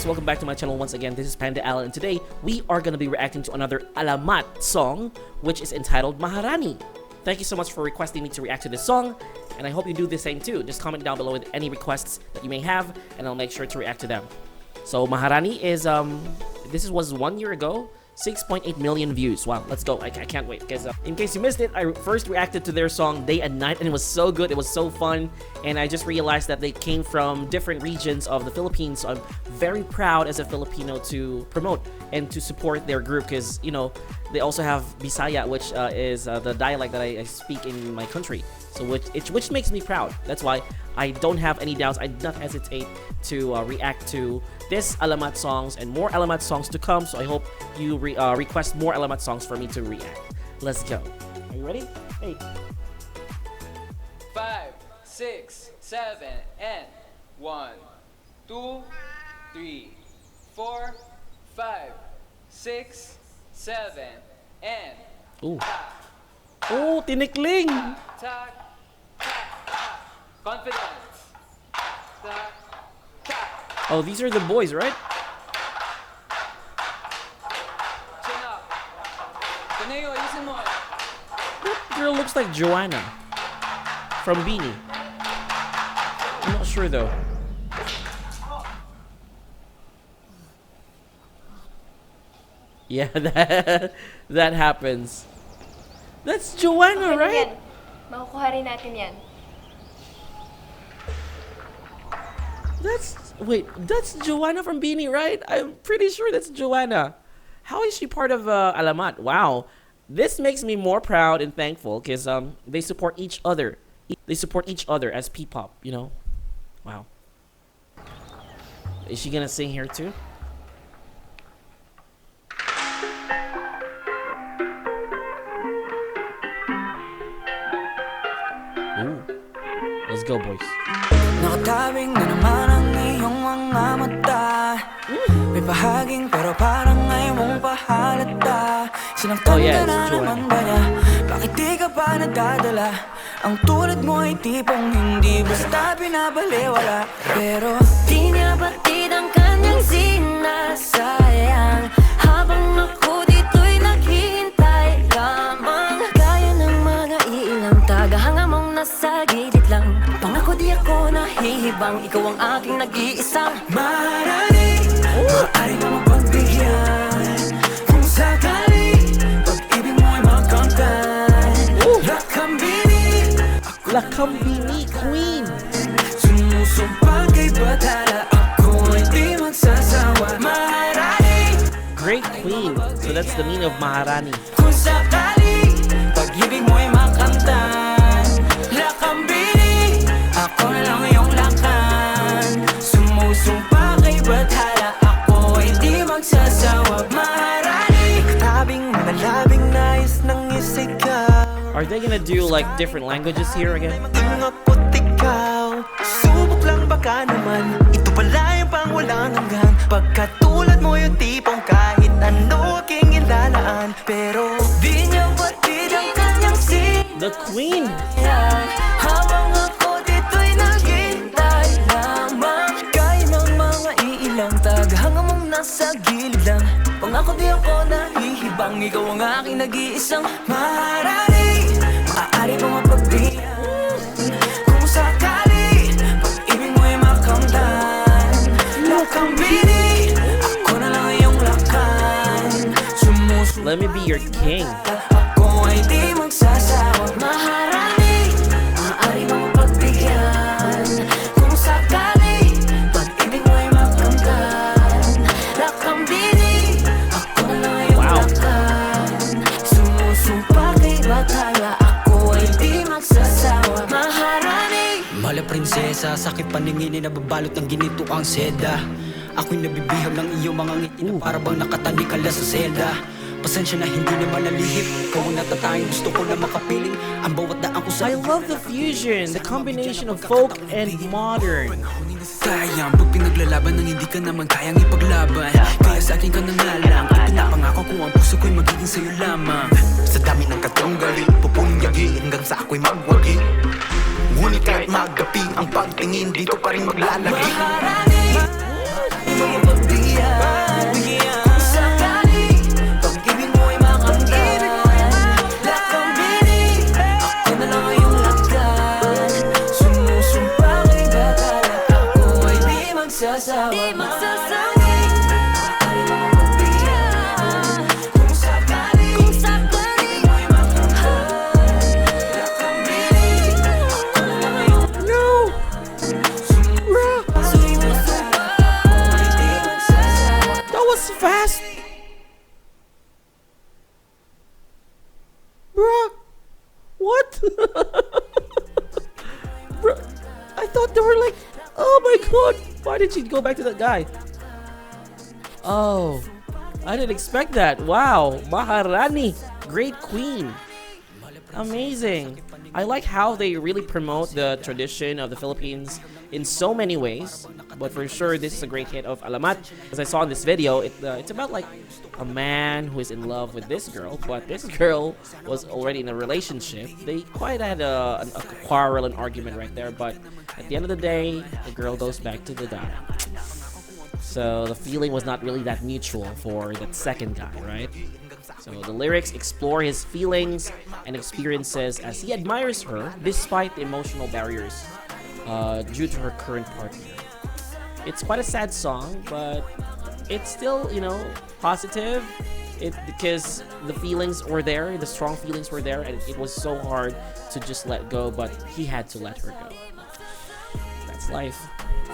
guys, welcome back to my channel once again. This is Panda Alan, and today we are going to be reacting to another Alamat song, which is entitled Maharani. Thank you so much for requesting me to react to this song, and I hope you do the same too. Just comment down below with any requests that you may have, and I'll make sure to react to them. So Maharani is, this was 1 year ago. 6.8 million views. Wow, let's go. I can't wait. Because in case you missed it, I first reacted to their song Day and Night, and it was so good. It was so fun. And I just realized that they came from different regions of the Philippines. So I'm very proud as a Filipino to promote and to support their group, because, you know, they also have Bisaya, which is the dialect that I speak in my country. So which makes me proud. That's why I don't have any doubts. I do not hesitate to react to this Alamat songs and more Alamat songs to come. So I hope you request more Alamat songs for me to react. Let's go. Are you ready? Hey. 5, 6, 7, and 1, 2, 3, 4, 5, 6, 7, and Ooh. Oh, tinikling! tak, confidence. Tak, tak. Oh, these are the boys, right? Chin up. Taneo, ayusin mo. That girl looks like Joanna from Beanie. I'm not sure though. Yeah, that happens. That's Joanna, right? Yan. Makukuha rin natin yan. That's Joanna from Beanie, right? I'm pretty sure that's Joanna. How is she part of Alamat? Wow. This makes me more proud and thankful, because they support each other. They support each other as PPop, you know? Wow. Is she gonna sing here too? Ooh. Let's go, boys. Nakatabing na naman ang iyong mga mata. May bahaging pero parang ngayon mong pahalata. Sinaktan ka na naman ba niya? Bakit di ka pa nadadala? Ang tulad mo ay tipong hindi basta binabaliwala. Pero di niya batid ang kanyang sinasayang, habang ako dito'y naghihintay lamang. Gaya ng mga iilang tagahanga mong nasa gilid lang. Pangako di ako nahihibang, ikaw ang aking nag-iisang Maharani. Maaari mo mapagbigyan kung sakali pag-ibig mo ay makamtan. Lakambini Queen. Sumusumpang kay batala, ako ay di magsasawa. Maharani. Great Queen. So that's the meaning of Maharani. Kung sakali pag-ibig mo ay makamtan. Lakambini, ako na lang iyong lakan. Sumusumpa kay batala, ako ay di magsasawa. Maharani. Tabing malabing nais ng isigaw. Are they gonna do like different languages here again? Ako't ikaw, subok lang baka naman. Ito pala yung pang walang hanggan. Pagkatulad mo yung tipong kahit ano aking ilalaan. Pero di niya batid ang kanyang The Queen! habang ako dito'y naghintay lamang. Gaya ng mga iilang tagahanga mong nasa gilid lang. Pangako di ako nahihibang, ikaw ang aking nag-iisang Maharani. Maaari mo mapagbigyan kung sakali pag-ibig mo'y makamtan. Lakambini, ako na lang iyong lakan. Let me be your king. Ako ay di magsasawa. Maharani, maaari mo mapagbigyan kung sakali pag-ibig mo'y makamtan. Lakambini, ako na lang iyong lakan. Sumusumpa kay batala, ako ay di magsasawa. Maharani. Mala prinsesa, sakit paninginin na babalot ng ginito ang seda. Ako'y nabibihag ng iyong mga ngiti na para bang nakatalikala sa selda. Pasensya na hindi naman nalihip, ikaw ang natatanging gusto ko na makapiling. Ang bawat daan ko sa I love the fusion, the combination of folk and modern. Sayang, pag pinaglalaban ng hindi ka naman kayang ipaglaban. Kaya sa akin ka na nga lang, ipinapangako ko ang puso ko'y magiging sa'yo lamang. Sa dami ng katunggali, pupunyagi hanggang sa ako'y magwagi. Ngunit kahit maggapi, ang pagtingin dito pa rin maglalagi. Maharani, magsasawing maaari mong pagbigyan kung sakaling mo'y makahala kami. Ako na lang yung No! Bruh! pasuloy mo sa kung di magsasawa. That was fast! Bruh! What? Bruh, I thought they were like, oh my god! Why did she go back to that guy? Oh, I didn't expect that. Wow, Maharani, great queen. Amazing. I like how they really promote the tradition of the Philippines in so many ways. But for sure, this is a great hit of Alamat. As I saw in this video, it's about like a man who is in love with this girl, but this girl was already in a relationship. They quite had a quarrel and argument right there, but at the end of the day, the girl goes back to the guy. So the feeling was not really that mutual for that second guy, right? So the lyrics explore his feelings and experiences as he admires her despite the emotional barriers due to her current partner. It's quite a sad song, but it's still, you know, positive. Because the feelings were there, the strong feelings were there, and it was so hard to just let go, but he had to let her go. That's life.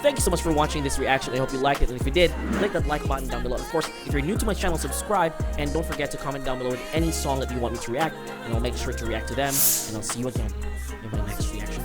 Thank you so much for watching this reaction. I hope you liked it, and if you did, click that like button down below. Of course, if you're new to my channel, subscribe, and don't forget to comment down below with any song that you want me to react, and I'll make sure to react to them, and I'll see you again in my next reaction.